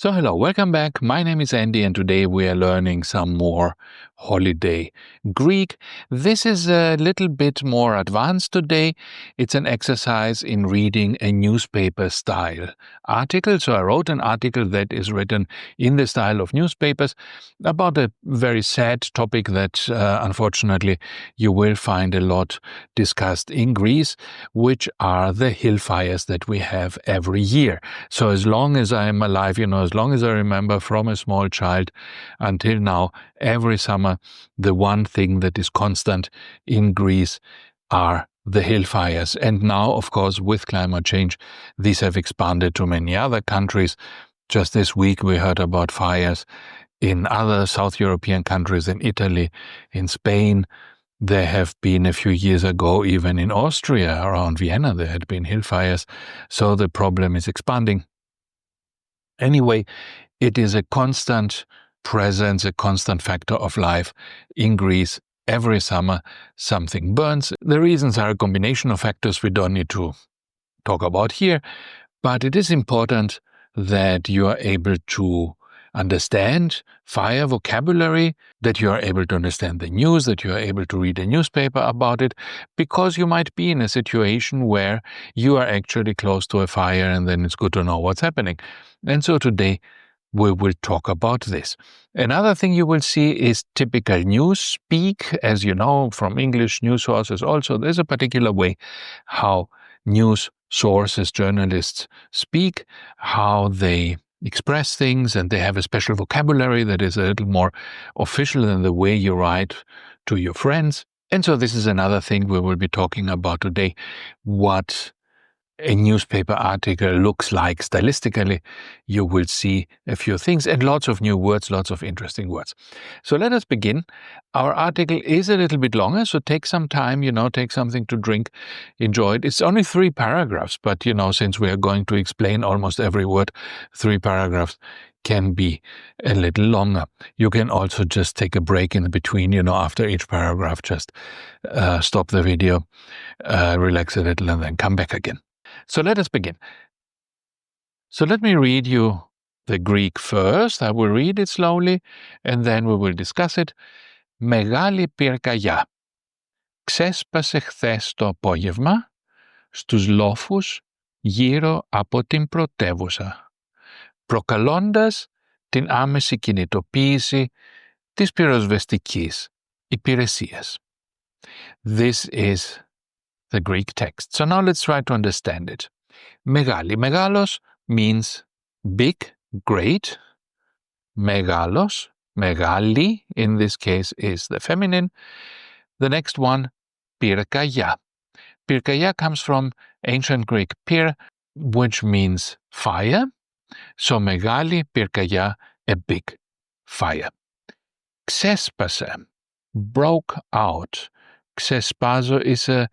So hello, welcome back. My name is Andy and today we are learning some more holiday Greek. This is a little bit more advanced today. It's an exercise in reading a newspaper style article. So I wrote an article that is written in the style of newspapers about a very sad topic that unfortunately you will find a lot discussed in Greece, which are the hillfires that we have every year. So as long as I am alive, as long as I remember from a small child until now, every summer, the one thing that is constant in Greece are the hillfires. And now, of course, with climate change, these have expanded to many other countries. Just this week, we heard about fires in other South European countries, in Italy, in Spain. There have been a few years ago, even in Austria, around Vienna, there had been hillfires. So the problem is expanding. Anyway, it is a constant presence, a constant factor of life in Greece. Every summer, something burns. The reasons are a combination of factors we don't need to talk about here, but it is important that you are able to understand fire vocabulary, that you are able to understand the news, that you are able to read a newspaper about it, because you might be in a situation where you are actually close to a fire and then it's good to know what's happening. And so today we will talk about this. Another thing you will see is typical news speak. As you know from English news sources also, there's a particular way how news sources, journalists speak, how they express things, and they have a special vocabulary that is a little more official than the way you write to your friends. And so this is another thing we will be talking about today, what a newspaper article looks like stylistically. You will see a few things and lots of new words, lots of interesting words. So let us begin. Our article is a little bit longer, so take some time, take something to drink, enjoy it. It's only 3 paragraphs, but since we are going to explain almost every word, 3 paragraphs can be a little longer. You can also just take a break in between, after each paragraph, just stop the video, relax a little, and then come back again. So let us begin. So let me read you the Greek first. I will read it slowly and then we will discuss it. Μεγάλη πυρκαγιά. Ξέσπασε χθες το απόγευμα στους λόφους γύρω από την πρωτεύουσα, προκαλώντας την άμεση κινητοποίηση της πυροσβεστικής υπηρεσίας. This is the Greek text. So now let's try to understand it. Megali. Megalos means big, great. Megalos. Megali, in this case, is the feminine. The next one, pyrkaia. Pyrkaia comes from ancient Greek pyr, which means fire. So megali, pyrkaia, a big fire. Ξέσπασε, broke out. Ξέσπαζω is a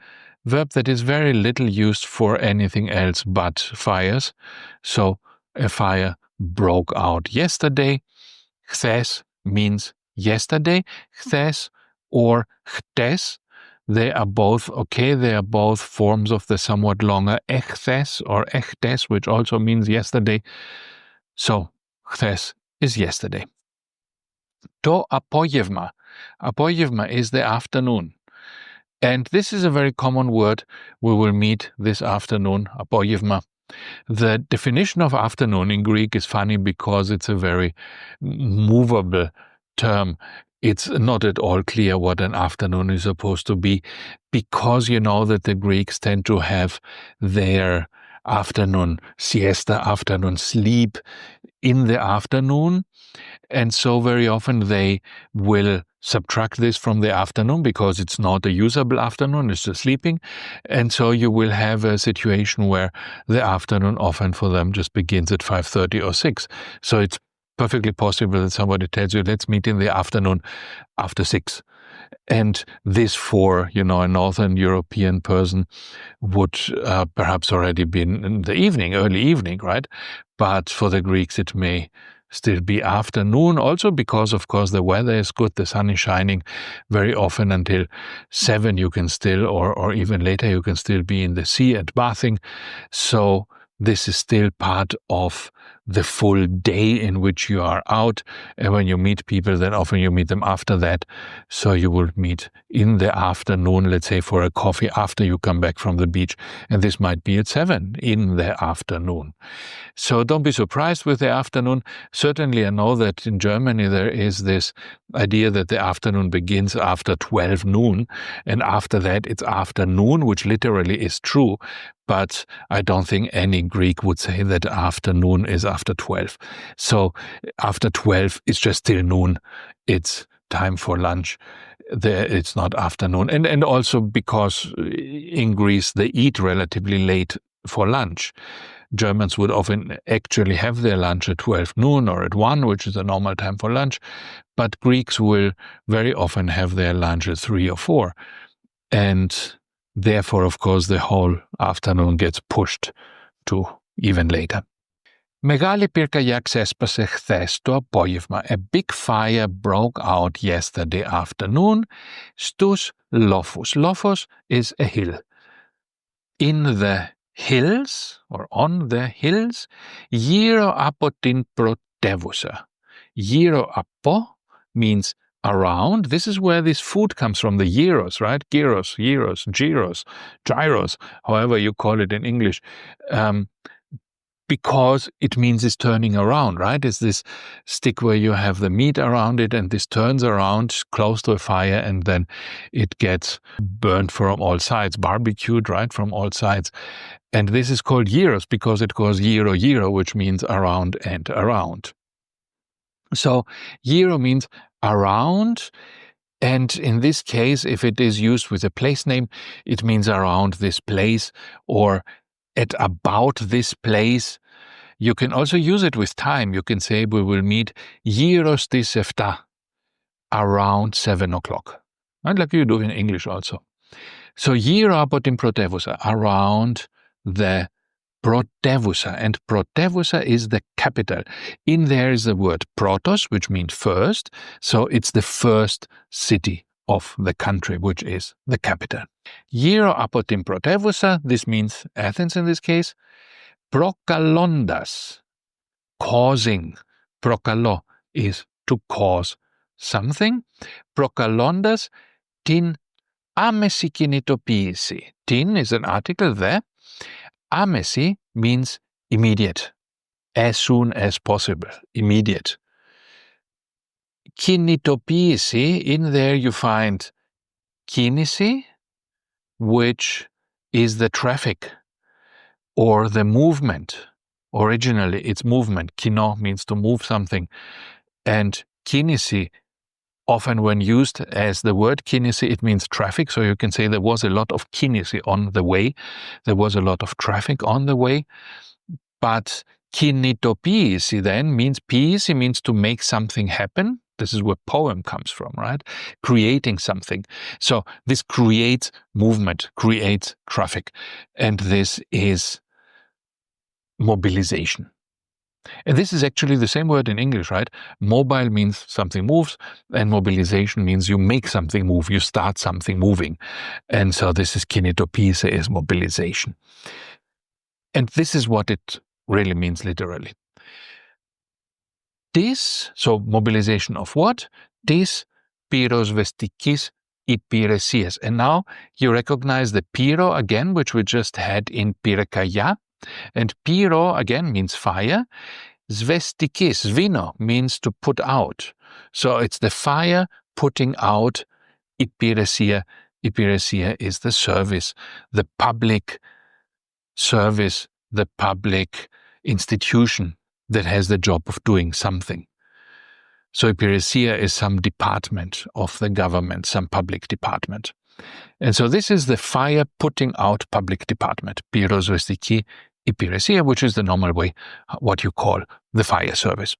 verb that is very little used for anything else but fires. So a fire broke out yesterday. Χθες means yesterday. Χθες or χτες, they are both okay. They are both forms of the somewhat longer εχθές or εχτες, which also means yesterday. So χθες is yesterday. Το απόγευμα. Απόγευμα is the afternoon. And this is a very common word we will meet this afternoon, apogevma. The definition of afternoon in Greek is funny because it's a very movable term. It's not at all clear what an afternoon is supposed to be, because you know that the Greeks tend to have their afternoon siesta, afternoon sleep in the afternoon. And so very often they will subtract this from the afternoon because it's not a usable afternoon, it's just sleeping. And so you will have a situation where the afternoon often for them just begins at 5:30 or 6. So it's perfectly possible that somebody tells you, let's meet in the afternoon after 6. And this for, a Northern European person would perhaps already be in the evening, early evening, right? But for the Greeks, it may still be afternoon, also because, of course, the weather is good, the sun is shining. Very often until 7 you can still, or even later, you can still be in the sea and bathing. So this is still part of the full day in which you are out. And when you meet people, then often you meet them after that. So you will meet in the afternoon, let's say for a coffee after you come back from the beach. And this might be at 7 in the afternoon. So don't be surprised with the afternoon. Certainly I know that in Germany there is this idea that the afternoon begins after 12 noon, and after that it's afternoon, which literally is true, but I don't think any Greek would say that afternoon is after 12. So after 12 it's just till noon. It's time for lunch. It's not afternoon. And also because in Greece they eat relatively late for lunch. Germans would often actually have their lunch at 12 noon or at 1, which is the normal time for lunch, but Greeks will very often have their lunch at 3 or 4. And therefore, of course, the whole afternoon gets pushed to even later. Μεγάλη πυρκαγιά ξέσπασε χθες το απόγευμα. A big fire broke out yesterday afternoon στους Λόφους. Lofos is a hill. In the hills, or on the hills, γύρω από την πρωτεύουσα. Γύρω από means around. This is where this food comes from, the gyros, right? Gyros, gyros, however you call it in English. Because it means it's turning around, right? It's this stick where you have the meat around it and this turns around close to a fire and then it gets burnt from all sides, barbecued, right, from all sides. And this is called gyros because it goes gyro, which means around and around. So gyro means around, and in this case, if it is used with a place name, it means around this place or at about this place. You can also use it with time. You can say we will meet γύρω στις 7, around 7 o'clock. Right? Like you do in English also. So γύρω από την πρωτεύουσα, around the πρωτεύουσα. And πρωτεύουσα is the capital. In there is the word protos, which means first. So it's the first city of the country, which is the capital. Γύρω από την πρωτεύουσα, this means Athens in this case. Προκαλώντας, causing. Προκαλώ is to cause something. Προκαλώντας την άμεση κινητοποίηση. Την is an article there. Άμεση means immediate, as soon as possible, immediate. Κινητοποίηση, in there you find κίνηση, which is the traffic or the movement. Originally it's movement. Kino means to move something. And kínηση, often when used as the word kínηση, it means traffic. So you can say there was a lot of kínηση on the way. There was a lot of traffic on the way. But κινητοποίηση then means, ποίηση means to make something happen. This is where poem comes from, right? Creating something. So this creates movement, creates traffic. And this is mobilization. And this is actually the same word in English, right? Mobile means something moves, and mobilization means you make something move, you start something moving. And so this is κινητοποίηση, is mobilization. And this is what it really means literally. This, so mobilization of what? This πυροσβεστικής υπηρεσίας. And now you recognize the pyro again, which we just had in πυρκαγιά. And pyro again means fire. Svestikis, svino, means to put out. So it's the fire putting out. Υπηρεσία. Υπηρεσία is the service, the public service, the public institution that has the job of doing something. So υπηρεσία is some department of the government, some public department. And so this is the fire putting out public department, πυροσβεστική υπηρεσία, which is the normal way, what you call the fire service.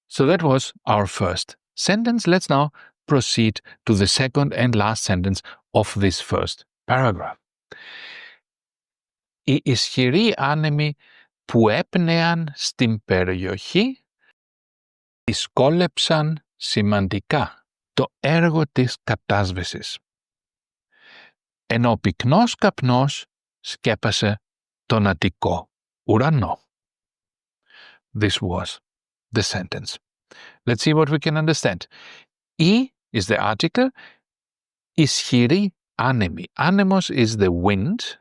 So that was our first sentence. Let's now proceed to the second and last sentence of this first paragraph. Οι ισχυροί άνεμοι που έπνεαν στην περιοχή δυσκόλεψαν σημαντικά το έργο της κατάσβεσης. Ενώ ο πυκνός καπνός σκέπασε τον Αττικό ουρανό. this was the sentence. Let's see what we can understand. I is the article. Isχυρή άνεμη. Anemos is the wind.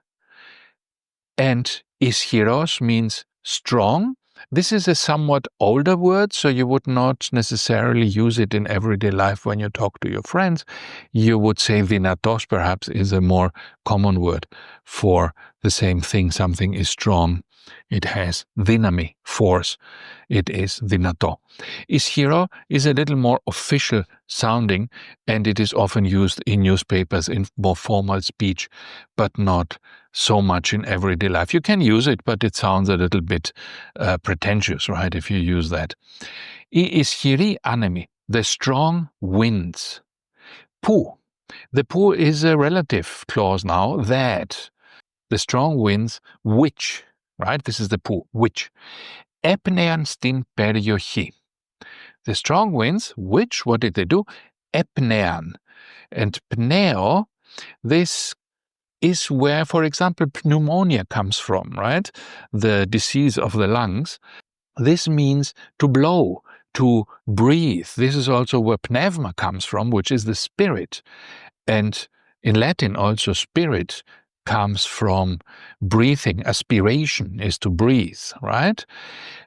And ischiros means strong. This is a somewhat older word, so you would not necessarily use it in everyday life when you talk to your friends. You would say dinatos, perhaps, is a more common word for the same thing. Something is strong. It has dynami, force. It is dinato. Isχυρό is a little more official sounding, and it is often used in newspapers in more formal speech, but not so much in everyday life. You can use it, but it sounds a little bit pretentious, right, if you use that. I isχυρή άνεμη, the strong winds. Που. The που is a relative clause now, that. The strong winds, which, right, this is the που, which. Έπνεαν στην περιοχή. The strong winds, which, what did they do? Έπνεαν. And pneo, this is where, for example, pneumonia comes from, right? The disease of the lungs. This means to blow, to breathe. This is also where pneuma comes from, which is the spirit. And in Latin also spirit comes from breathing. Aspiration is to breathe, right?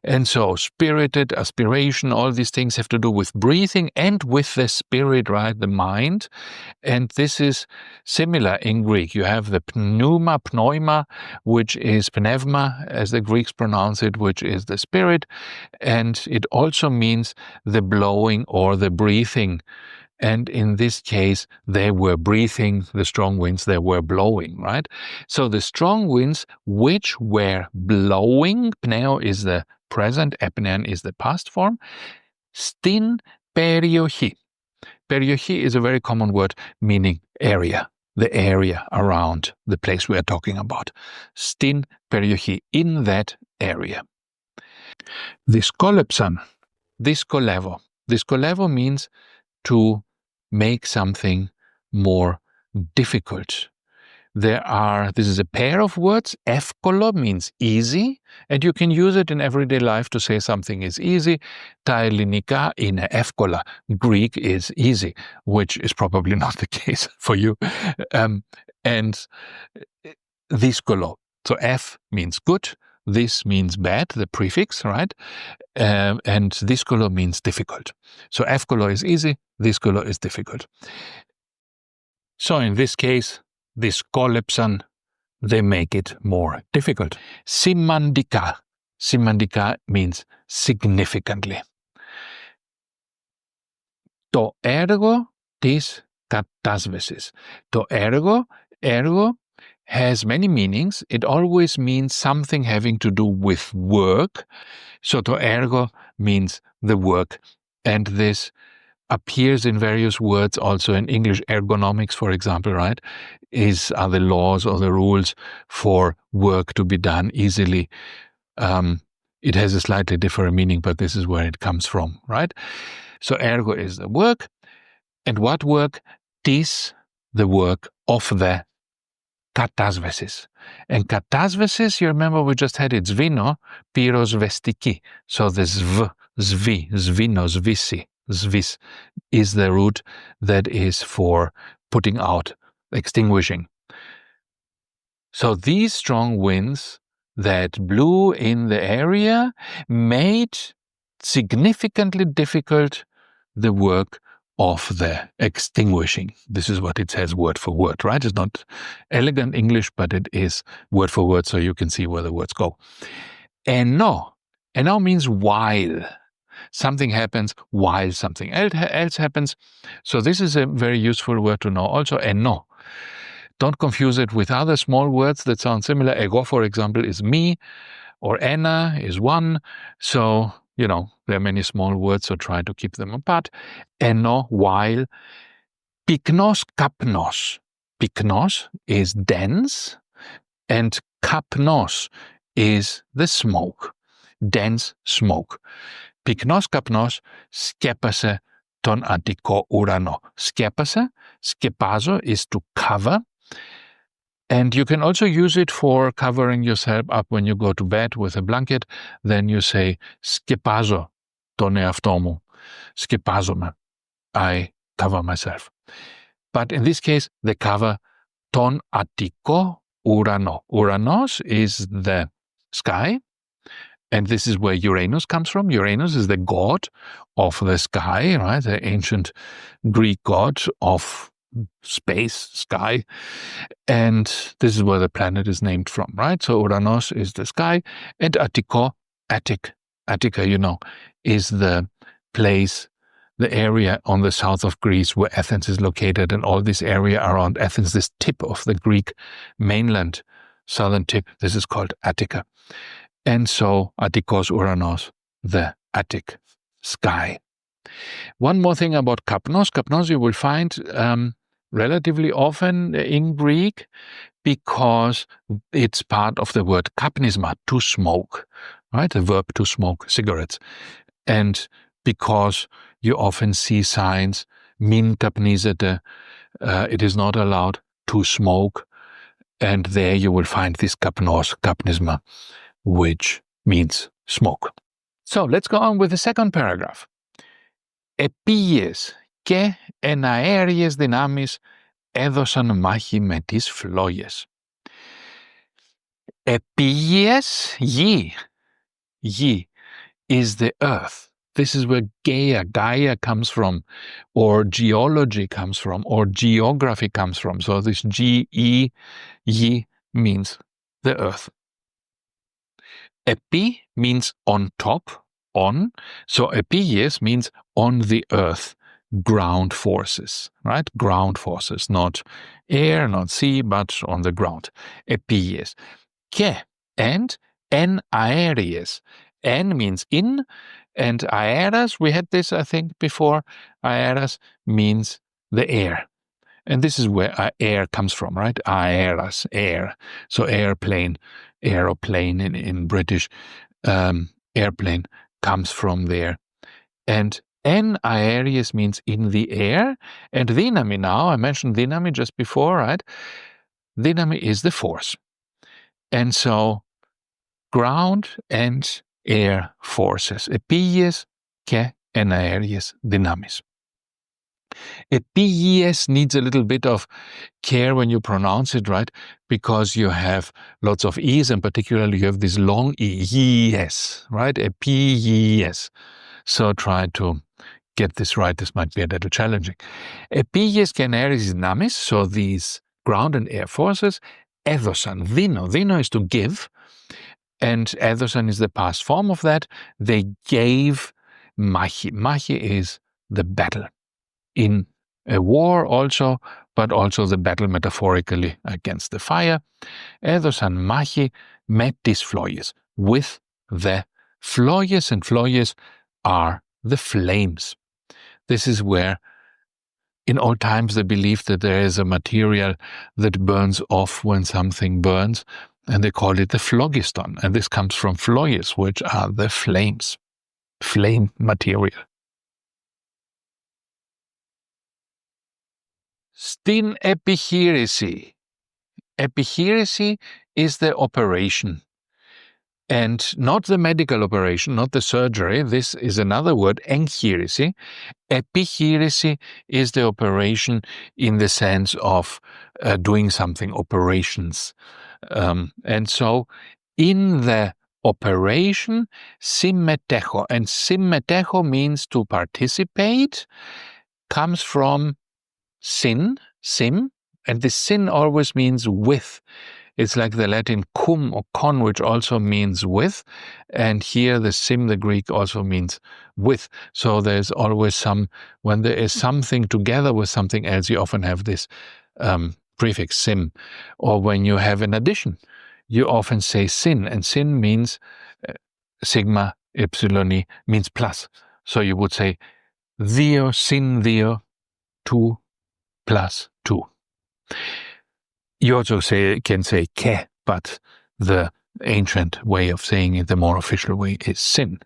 And so spirited, aspiration, all these things have to do with breathing and with the spirit, right? The mind. And this is similar in Greek. You have the pneuma, which is pneuma, as the Greeks pronounce it, which is the spirit. And it also means the blowing or the breathing. And in this case, they were breathing, the strong winds, they were blowing, right? So the strong winds which were blowing, pneo is the present, epnean is the past form, stin περιοχή. Περιοχή is a very common word meaning area, the area around the place we are talking about. Stin περιοχή, in that area. Δυσκόλεψαν, δυσκολεύω. Δυσκολεύω means to make something more difficult. This is a pair of words. Εύκολο means easy, and you can use it in everyday life to say something is easy. Τα ελληνικά είναι εύκολα. Greek is easy, which is probably not the case for you. And δύσκολο. So F means good. This means bad, the prefix, right? And δύσκολο means difficult. So εύκολο is easy, δύσκολο is difficult. So in this case, δυσκόλεψαν, they make it more difficult. Σημαντικά. Σημαντικά means significantly. Το έργο της κατάσβεσης. Το έργο has many meanings. It always means something having to do with work. So to ergo means the work. And this appears in various words also in English. Ergonomics, for example, right, are the laws or the rules for work to be done easily. It has a slightly different meaning, but this is where it comes from, right? So ergo is the work. And what work? Tis, the work of the κατάσβεσης. And κατάσβεσης, you remember we just had it, σβήνω, πυροσβεστική. So the σβήνω, σβήσει, σβής is the root that is for putting out, extinguishing. So these strong winds that blew in the area made significantly difficult the work of the extinguishing. This is what it says word for word, right? It's not elegant English, but it is word for word, so you can see where the words go. Ενώ means while. Something happens while something else happens. So this is a very useful word to know. Also, ενώ. Don't confuse it with other small words that sound similar. Εγώ, for example, is me, or ένα is one. So, there are many small words, so try to keep them apart. Ενώ, while. Πυκνός καπνός. Πυκνός is dense, and καπνός is the smoke. Dense smoke. Πυκνός καπνός σκέπασε τον Αττικό ουρανό. Σκέπασε, σκεπάζω is to cover, And you can also use it for covering yourself up when you go to bed with a blanket. Then you say, σκεπάζω τον εαυτό μου. Σκεπάζομαι. I cover myself. But in this case, they cover τον Attiko ουρανό. Uranos is the sky. And this is where Uranus comes from. Uranus is the god of the sky, right? The ancient Greek god of space, sky. And this is where the planet is named from, right? So Uranos is the sky, and Attiko, Attica, is the place, the area on the south of Greece where Athens is located, and all this area around Athens, this tip of the Greek mainland, southern tip, this is called Attica. And so Attikos Uranos, the Attic sky. One more thing about kapnos. Kapnos you will find relatively often in Greek because it's part of the word kapnisma, to smoke, right? The verb to smoke cigarettes. And because you often see signs, min kapnizete, it is not allowed to smoke. And there you will find this kapnos, kapnisma, which means smoke. So let's go on with the second paragraph. Επίγειες και εναέριες δυνάμεις έδωσαν μάχη με τις φλόγες. Επίγειες, γη is the earth. This is where Gaia comes from, or geology comes from, or geography comes from. So this G-E, yi, means the earth. Epi means on top, on. So epigeies means on the earth, ground forces, right? Ground forces, not air, not sea, but on the ground. Epigeies. Ke, and en aereis. En means in, and aeras, we had this, I think, before. Aeras means the air. And this is where air comes from, right? Aeras, air. So airplane, aeroplane in British, airplane comes from there. And en aereis means in the air. And dynami now, I mentioned dynami just before, right? Dynami is the force. And so ground and air forces. Επίγειες και εναέριες δυνάμεις. Επίγειες needs a little bit of care when you pronounce it, right? Because you have lots of E's, and particularly you have this long E, yes, right? Επίγειες. So try to get this right. This might be a little challenging. Επίγειες και εναέριες δυνάμεις, so these ground and air forces, έδωσαν, δίνω. Δίνω is to give, and έδωσαν is the past form of that. They gave μάχη. Μάχη is the battle. In a war also, but also the battle metaphorically against the fire. Έδωσαν μάχη με τις φλόγες, with the φλόγες, and φλόγες are the flames. This is where in old times they believed that there is a material that burns off when something burns, and they call it the phlogiston, and this comes from φλόγες, which are the flames, flame material. Στην επιχείρηση. Επιχείρηση is the operation, and not the medical operation, not the surgery. This is another word, εγχείρηση. Επιχείρηση is the operation in the sense of doing something, operations. And so in the operation, συμμετέχω. And συμμετέχω means to participate, comes from sin, sim, and the sin always means with. It's like the Latin cum or con, which also means with, and here the sim, the Greek, also means with. So there's always when there is something together with something else, you often have this prefix sim. Or when you have an addition, you often say sin, and sin means sigma, epsilon, means plus. So you would say δύο sin δύο, 2 plus 2. You also can say ke, but the ancient way of saying it, the more official way, is sin.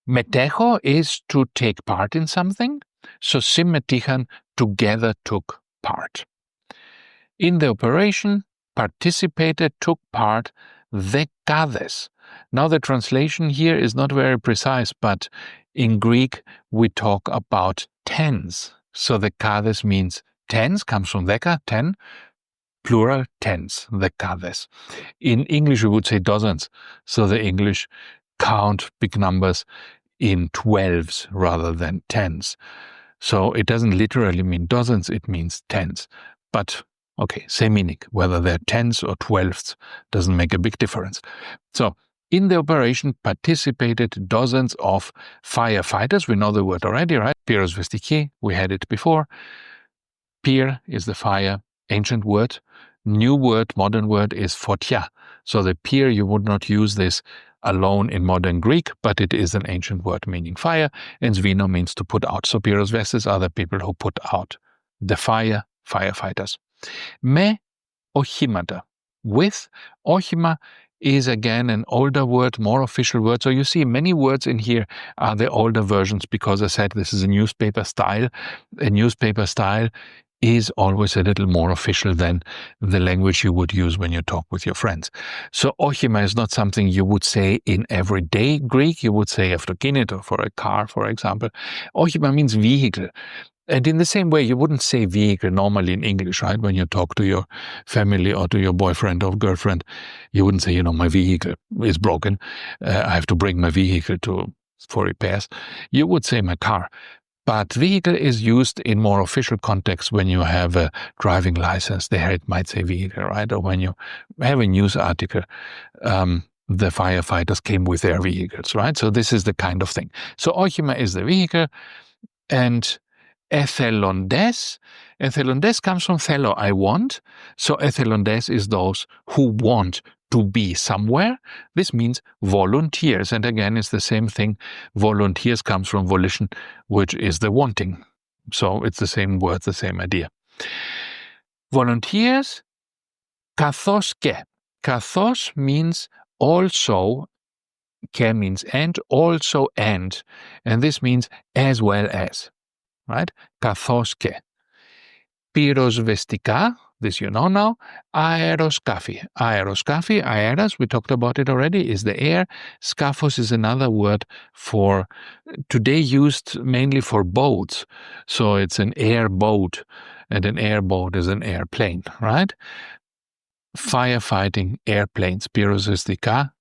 Μετέχω is to take part in something, so συμμετείχαν, together took part. In the operation, participated, took part, dekades. Now the translation here is not very precise, but in Greek we talk about tens. So dekades means tens, comes from deka, 10, plural tens, dekades. In English we would say dozens. So the English count big numbers in 12s rather than tens. So it doesn't literally mean dozens, it means tens. But okay, same meaning. Whether they're tens or 12ths doesn't make a big difference. So in the operation participated dozens of firefighters. We know the word already, right? Pyrosvestiki, we had it before. Pyr is the fire, ancient word. New word, modern word is fotia. So the pyr, you would not use this alone in modern Greek, but it is an ancient word meaning fire, and svino means to put out. So pyrosvestes are the people who put out the fire, firefighters. Me ochimata. With. Ochima is again an older word, more official word. So you see many words in here are the older versions because I said this is a newspaper style. A newspaper style is always a little more official than the language you would use when you talk with your friends. So ochima is not something you would say in everyday Greek. You would say avtokineto for a car, for example. Ochima means vehicle. And in the same way, you wouldn't say vehicle normally in English, right? When you talk to your family or to your boyfriend or girlfriend, you wouldn't say, my vehicle is broken. I have to bring my vehicle for repairs. You would say my car. But vehicle is used in more official context when you have a driving license. There it might say vehicle, right? Or when you have a news article, the firefighters came with their vehicles, right? So this is the kind of thing. So ochima is the vehicle, and ethellondes. Ethellondes comes from thelo, I want. So ethellondes is those who want to be somewhere. This means volunteers. And again, it's the same thing. Volunteers comes from volition, which is the wanting. So it's the same word, the same idea. Volunteers, kathos ke. Kathos means also, ke means and, also and. And this means as well as. Right? Kathos ke. Pyrosvestika, this you know now. Aeroskafi. Aeroskafi, aeros, we talked about it already, is the air. Skaphos is another word for, today used mainly for boats. So it's an airboat, and an airboat is an airplane, right? Firefighting airplanes. Pyrosvestika,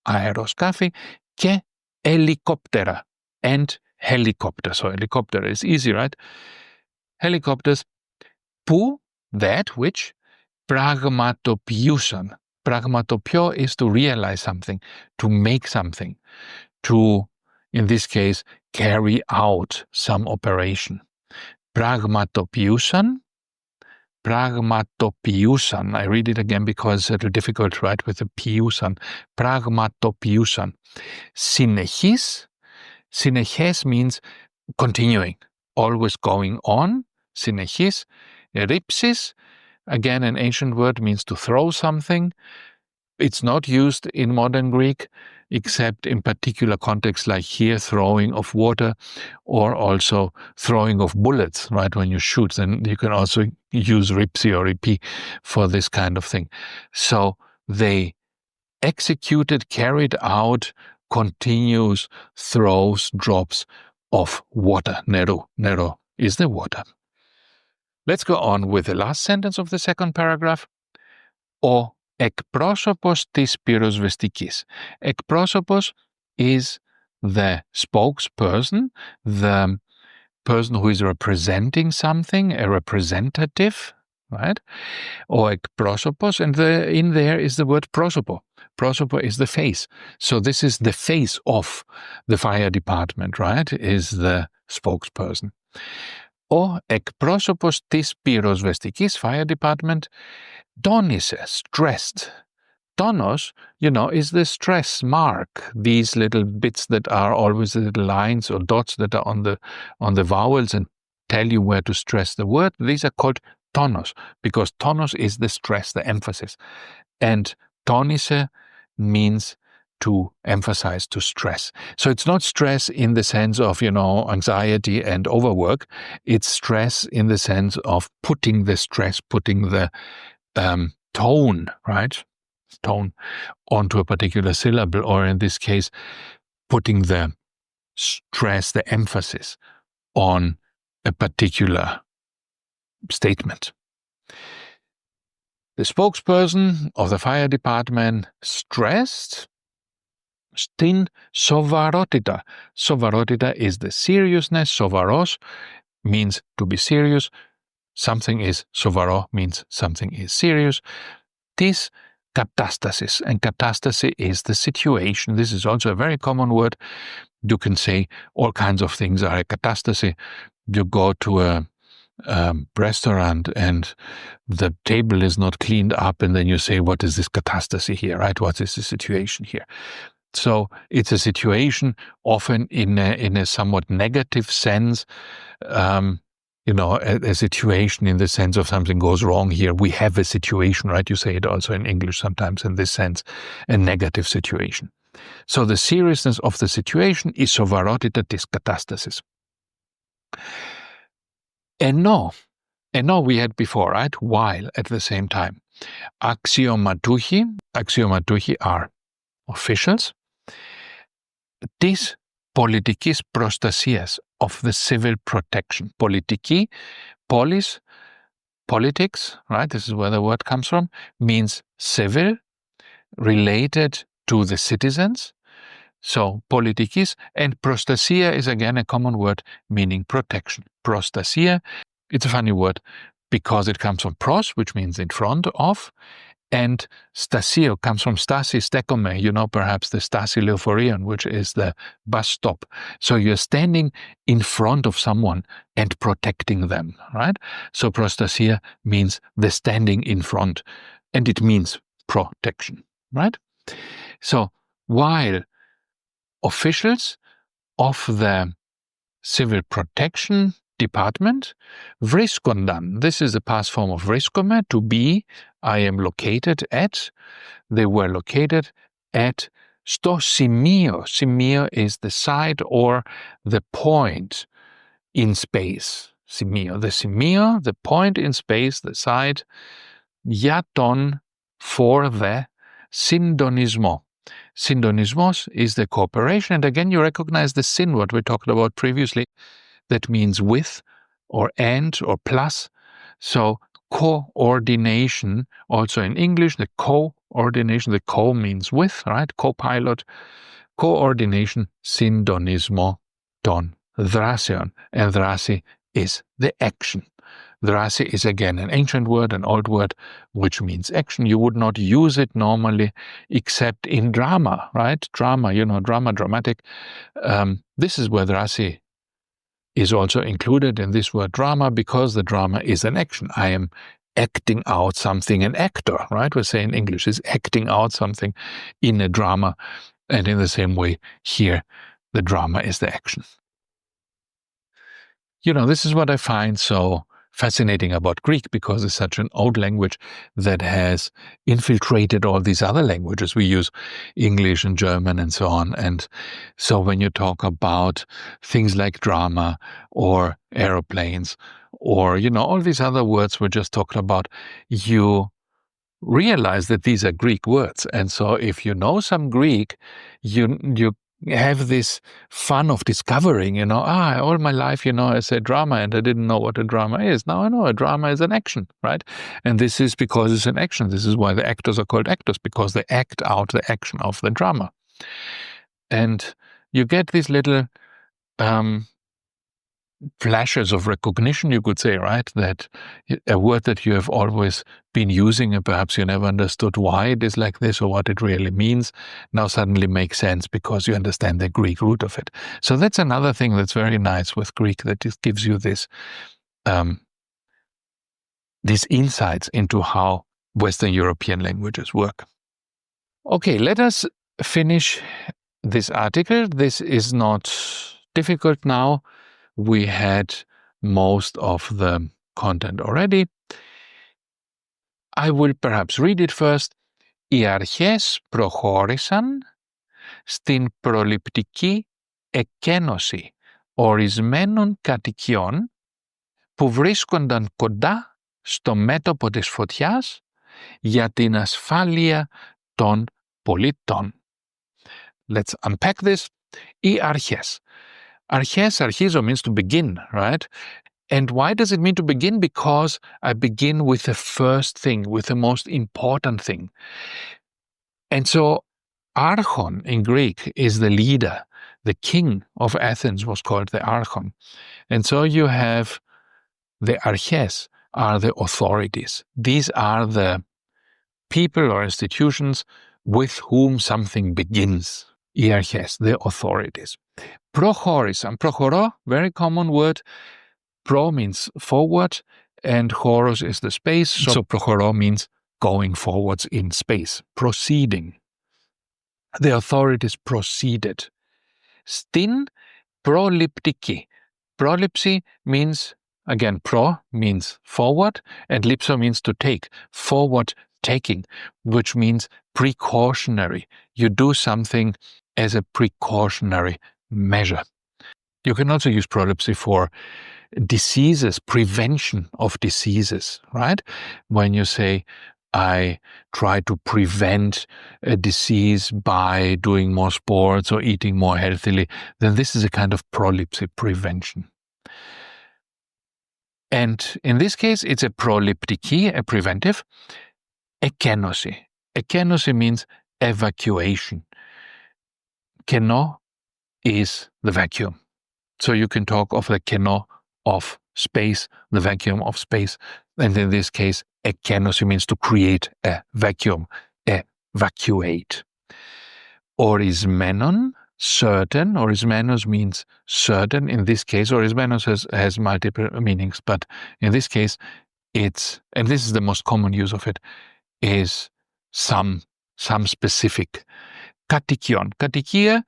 aeroskafi, ke helicoptera, and helicopter. So helicopter is easy, right? Helicopters, που, that which, pragmatopiousan. Pragmatopio is to realize something, to make something, to, in this case, carry out some operation. Pragmatopiousan. Pragmatopiousan. I read it again because it's a little difficult, right, with the piousan. Pragmatopiousan. Synechis. Synechis means continuing, always going on. Synechis. Ripsis, again an ancient word, means to throw something. It's not used in modern Greek, except in particular contexts like here, throwing of water, or also throwing of bullets, right? When you shoot, then you can also use ripsi or ripi for this kind of thing. So they executed, carried out continuous throws, drops of water. Nero. Nero is the water. Let's go on with the last sentence of the second paragraph. Ο εκπρόσωπος της πυροσβεστικής. Εκπρόσωπος is the spokesperson, the person who is representing something, a representative, right? Ο εκπρόσωπος, and in there is the word πρόσωπο. Πρόσωπο is the face. So this is the face of the fire department, right? Is the spokesperson. Ο εκπρόσωπος της πυροσβεστικής, fire department, τόνισε, stressed. Tonos, is the stress mark. These little bits that are always little lines or dots that are on the vowels and tell you where to stress the word. These are called tonos, because tonos is the stress, the emphasis. And tonise means to emphasize, to stress. So it's not stress in the sense of, anxiety and overwork. It's stress in the sense of putting the stress, putting the tone, right? Tone onto a particular syllable, or in this case, putting the stress, the emphasis on a particular statement. The spokesperson of the fire department stressed Stin sovarotita. Sovarotita is the seriousness. Sovaros means to be serious. Something is sovaro means something is serious. Tis katastasis, and katastasi is the situation. This is also a very common word. You can say all kinds of things are a katastasi. You go to a restaurant and the table is not cleaned up, and then you say, what is this katastasi here, right? What is the situation here? So it's a situation often in a somewhat negative sense, a situation in the sense of something goes wrong here. We have a situation, right? You say it also in English sometimes in this sense, a negative situation. So the seriousness of the situation is sovarotita tis katastasis. Ενώ we had before, right? While at the same time. Αξιωματούχοι are officials. Της πολιτικής προστασίας, of the civil protection. Πολιτική, polis, politics, right? This is where the word comes from, means civil, related to the citizens. So politikis, and prostasia is again a common word meaning protection. Prostasia, it's a funny word because it comes from pros, which means in front of, and stasio comes from stasi stekome, perhaps the Stasi Leophorion, which is the bus stop. So you're standing in front of someone and protecting them, right? So prostasia means the standing in front, and it means protection, right? So while officials of the civil protection department, vriskondan, this is the past form of vriskome, to be, I am located at, they were located at sto simio. Simio is the site or the point in space. Simio, the point in space, the site, yaton, for the syndonismo. Syndonismos is the cooperation, and again you recognize the syn, what we talked about previously, that means with, or and, or plus. So coordination, also in English, the coordination, the co means with, right? Co-pilot, coordination, syndonismo, ton, thrasion, and thrasi is the action. Thrasi is again an ancient word, an old word, which means action. You would not use it normally except in drama, right? Drama, dramatic. This is where thrasi is also included in this word drama, because the drama is an action. I am acting out something, an actor, right? We say in English is acting out something in a drama. And in the same way here, the drama is the action. This is what I find so fascinating about Greek, because it's such an old language that has infiltrated all these other languages. We use English and German and so on. And so when you talk about things like drama or aeroplanes or, all these other words we just talked about, you realize that these are Greek words. And so if you know some Greek, you have this fun of discovering, all my life, I said drama and I didn't know what a drama is. Now I know a drama is an action, right? And this is because it's an action. This is why the actors are called actors, because they act out the action of the drama. And you get these little flashes of recognition, you could say, right? That a word that you have always been using and perhaps you never understood why it is like this or what it really means, now suddenly makes sense because you understand the Greek root of it. So that's another thing that's very nice with Greek, that it gives you this these insights into how Western European languages work. Okay, let us finish this article. This is not difficult now. We had most of the content already. I will perhaps read it first. Οι αρχές προχώρησαν στην προληπτική εκένωση ορισμένων κατοικιών που βρίσκονταν κοντά στο μέτωπο της φωτιάς για την ασφάλεια των πολιτών. Let's unpack this. Οι αρχές. Αρχές, αρχίζω means to begin, right? And why does it mean to begin? Because I begin with the first thing, with the most important thing. And so Archon in Greek is the leader. The king of Athens was called the Archon. And so you have the arches are the authorities. These are the people or institutions with whom something begins. Οι αρχές, the authorities. Prochoris, prochoro, very common word. Pro means forward, and choros is the space. So prochoro means going forwards in space, proceeding. The authorities proceeded. Στην προληπτική. Πρόληψη means, again, pro means forward, and lipso means to take. Forward taking, which means precautionary. You do something as a precautionary measure. You can also use prolipsy for diseases, prevention of diseases, right? When you say, I try to prevent a disease by doing more sports or eating more healthily, then this is a kind of prolipsy, prevention. And in this case, it's a proliptiki, a preventive. Ekenosi. Ekenosi means evacuation. Keno is the vacuum. So you can talk of the keno of space, the vacuum of space. And in this case, ekenosi means to create a vacuum, evacuate. Orismenon, certain. Orismenos means certain. In this case, orismenos has multiple meanings, but in this case, it's, and this is the most common use of it, is some specific. Katikion. Katikia,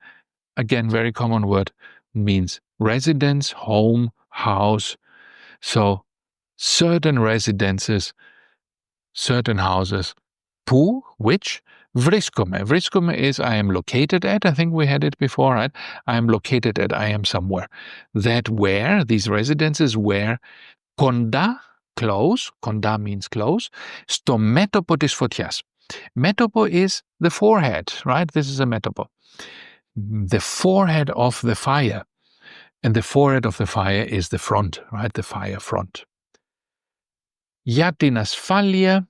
again, very common word, means residence, home, house. So certain residences, certain houses. Που, which, vriskome. Vriskome is I am located at. I think we had it before, right? I am located at, I am somewhere. That where, these residences where, konda, close, konda means close, στο μέτωπο της φωτιάς. Μέτωπο is the forehead, right? This is a μέτωπο. The forehead of the fire. And the forehead of the fire is the front, right? The fire front. Για την ασφάλεια,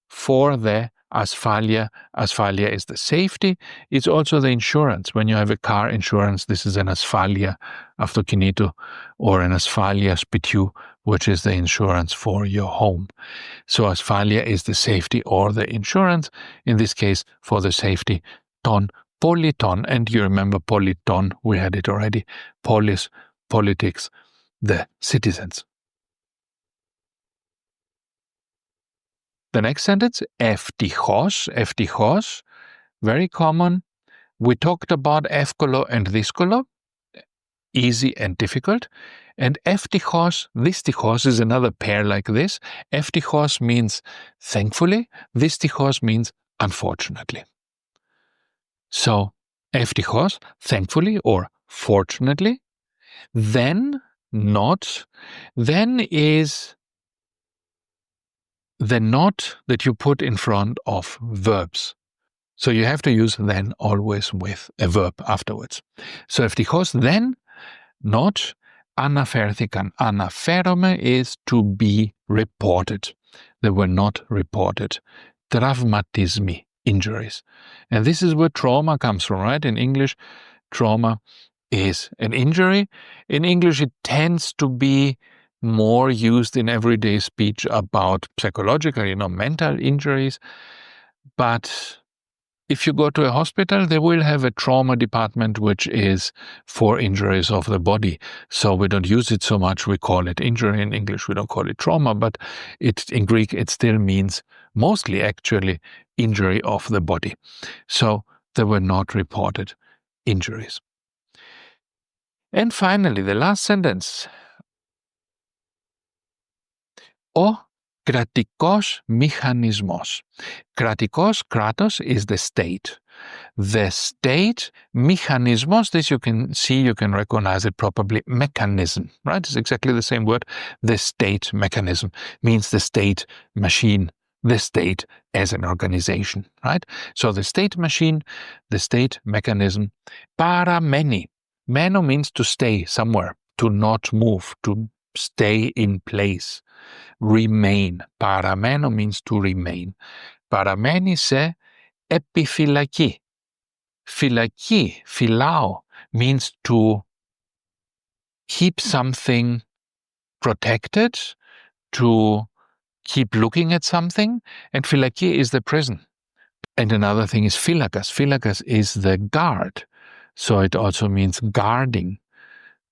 for the asfalia. Asfalia is the safety. It's also the insurance. When you have a car insurance, this is an asfalia αυτοκινήτου or an asfalia σπιτιού, which is the insurance for your home. So asfalia is the safety or the insurance, in this case for the safety των πολιτών. And you remember politon, we had it already. Polis, politics, the citizens. The next sentence, ευτυχώς, ευτυχώς, very common. We talked about εύκολο and δύσκολο, easy and difficult. And ευτυχώς, δυστυχώς is another pair like this. Ευτυχώς means thankfully, δυστυχώς means unfortunately. So, ευτυχώς, thankfully or fortunately. Then, not. Then is the not that you put in front of verbs. So you have to use then always with a verb afterwards. So ευτυχώς then, not, αναφέρθηκαν. Αναφέρομαι is to be reported. They were not reported. Τραυματισμοί, injuries. And this is where trauma comes from, right? In English, trauma is an injury. In English, it tends to be more used in everyday speech about psychological, mental injuries. But if you go to a hospital, they will have a trauma department, which is for injuries of the body. So we don't use it so much. We call it injury in English. We don't call it trauma, but in Greek, it still means mostly actually injury of the body. So there were not reported injuries. And finally, the last sentence. Ο κρατικός μηχανισμός. Κρατικός, kratos, is the state. The state mechanismos, this you can see, you can recognize it probably, mechanism, right? It's exactly the same word. The state mechanism means the state machine, the state as an organization, right? So the state machine, the state mechanism, para many. Meno means to stay somewhere, to not move, to stay in place, remain. Para meno means to remain. Para many se epifylaki. Philaki, philao, means to keep something protected, to keep looking at something, and philaki is the prison. And another thing is phylakas. Phylakas is the guard, so it also means guarding.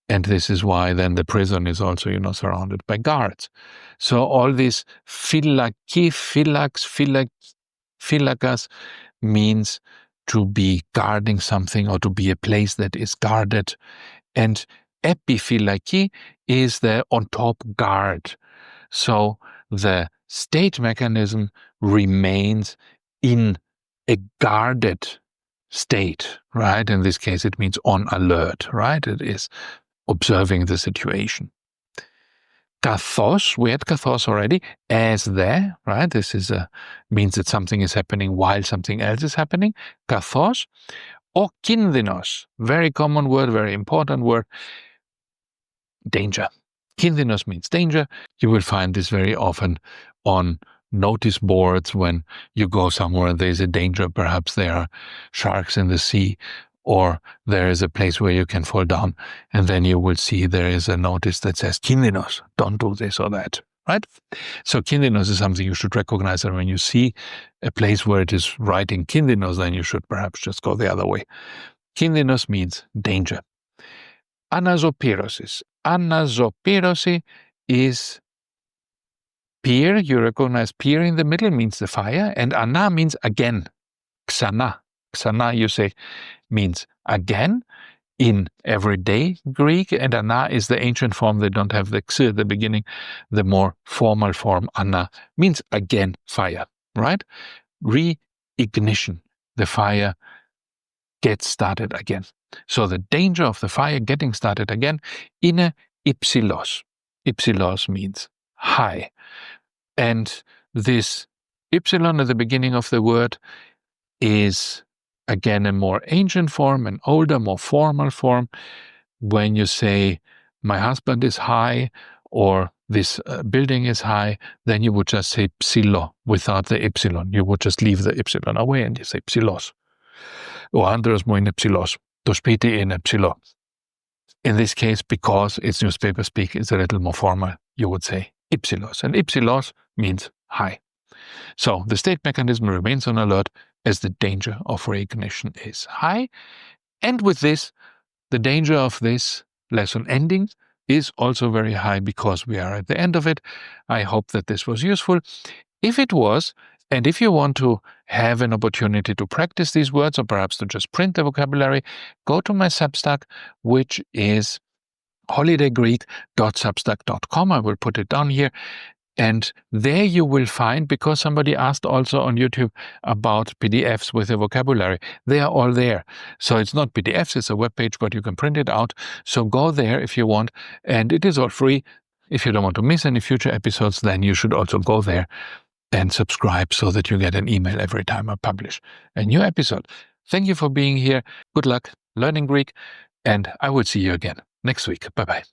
And this is why then the prison is also, surrounded by guards. So all these philaki, phylakas means to be guarding something or to be a place that is guarded. And epifylaki is the on top guard. So the state mechanism remains in a guarded state, right? In this case, it means on alert, right? It is observing the situation. Kathos, we had kathos already, as there, right? This is means that something is happening while something else is happening. Kathos. O kindinos, very common word, very important word, danger. Kindinos means danger. You will find this very often on notice boards when you go somewhere and there's a danger. Perhaps there are sharks in the sea, or there is a place where you can fall down, and then you will see there is a notice that says kindinos, don't do this or that, right? So kindinos is something you should recognize, and when you see a place where it is writing kindinos, then you should perhaps just go the other way. Kindinos means danger. Anazopirosis. Anazopirosis is peer. You recognize peer in the middle means the fire, and ana means again. Xana. Xana, you say, means again in everyday Greek, and ana is the ancient form. They don't have the x at the beginning. The more formal form, ana, means again fire, right? Reignition. The fire gets started again. So the danger of the fire getting started again in a ypsilos. Ypsilos means high. And this ypsilon at the beginning of the word is again a more ancient form, an older, more formal form. When you say, my husband is high, or this building is high, then you would just say psilo without the epsilon. You would just leave the epsilon away and you say psilos. O andros mo in psilos, to spiti in psilo. In this case, because it's newspaper speak, it's a little more formal, you would say ypsilos. And ypsilos means high. So the state mechanism remains on alert as the danger of reignition is high. And with this, the danger of this lesson ending is also very high because we are at the end of it. I hope that this was useful. If it was, and if you want to have an opportunity to practice these words or perhaps to just print the vocabulary, go to my Substack, which is holidaygreek.substack.com. I will put it down here. And there you will find, because somebody asked also on YouTube about PDFs with the vocabulary, they are all there. So it's not PDFs, it's a web page, but you can print it out. So go there if you want, and it is all free. If you don't want to miss any future episodes, then you should also go there and subscribe so that you get an email every time I publish a new episode. Thank you for being here. Good luck learning Greek, and I will see you again next week. Bye-bye.